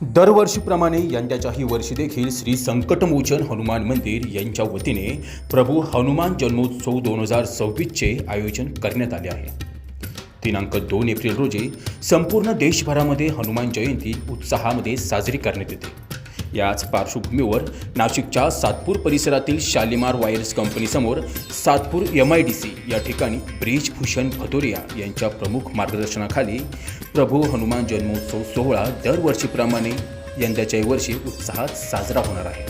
दरवर्षीप्रमाणे यंदाच्याही वर्षी देखील श्री संकटमोचन हनुमान मंदिर यांच्या वतीने प्रभू हनुमान जन्मोत्सव 2026चे आयोजन करण्यात आले आहे। दिनांक 2 एप्रिल रोजी संपूर्ण देशभरामध्ये हनुमान जयंती उत्साहामध्ये साजरी करण्यात येते। याच पार्श्वभूमीवर नाशिकच्या सातपूर परिसरातील शालिमार वायर्स कंपनीसमोर सातपूर MIDC या ठिकाणी ब्रिजभूषण भदौरिया यांच्या प्रमुख मार्गदर्शनाखाली प्रभू हनुमान जन्मोत्सव सोहळा दरवर्षीप्रमाणे यंदाच्या वर्षी उत्साहात साजरा होणार आहे।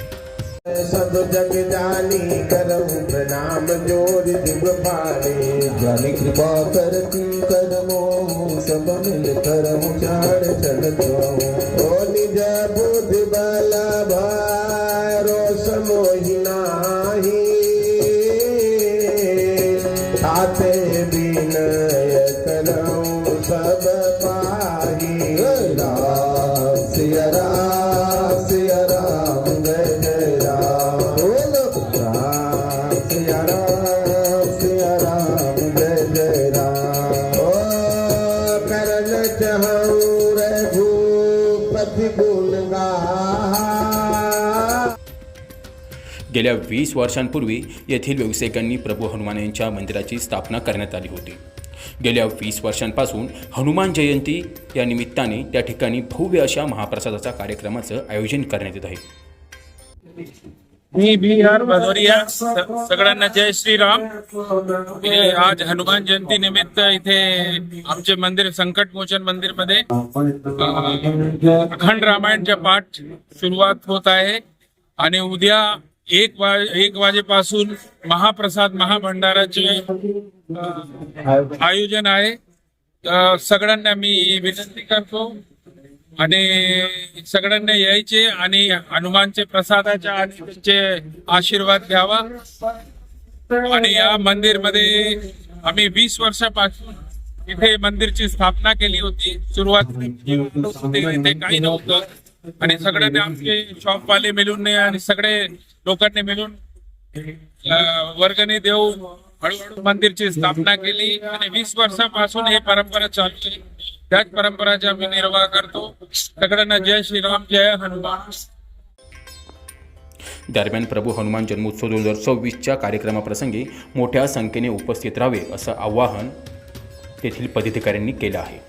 सब जग जानी करऊं प्रणाम जोर दिव पाले जानी कृपा करती करमो सब मिल करऊं चार चल ओ निज बुद्धि बल भरोस मोहि नाही आते बिनय करऊं सब पाही राम सिया राम सिया राम जय जय गेल्या 20 वर्षांपूर्वी येथील व्यावसायिकांनी प्रभू हनुमान यांच्या मंदिराची स्थापना करण्यात आली होती। गेल्या 20 वर्षांपासून हनुमान जयंती या निमित्ताने त्या ठिकाणी भव्य अशा महाप्रसादाच्या कार्यक्रमाचं आयोजन करण्यात येत आहे। मी BR भदौरिया सगळ्यांना जय श्रीराम। आज हनुमान जयंती निमित्त इथे आमचे मंदिर संकटमोचन मंदिर मध्ये अखंड रामायणचा पाठ सुरुवात होत आहे आणि उद्या एक वाजेपासून महाप्रसाद महाभंडाराचे आयोजन आहे। सगळ्यांना मी विनंती करतो आणि सगळ्यांना यायचे आणि हनुमानचे प्रसादाच्या आणि त्यांचे आशीर्वाद घ्यावा। आणि या मंदिर मध्ये आम्ही 20 वर्षापासून इथे मंदिरची स्थापना केली होती। सुरुवात इथे काही नव्हतं आणि सगळ्यांनी आमचे शॉपवाले मिळून आणि सगळे लोकांनी मिळून वर्गणी देऊ हळूहळू मंदिरची स्थापना केली आणि 20 वर्षापासून ही परंपरा चालू आहे। त्याच परंपराचा आम्ही निर्वाह करतो। सगळ्यांना जय श्रीराम जय हनुमान। दरम्यान प्रभू हनुमान जन्मोत्सव 2026च्या कार्यक्रमाप्रसंगी मोठ्या संख्येने उपस्थित राहावे असं आवाहन तेथील पदाधिकाऱ्यांनी केलं आहे।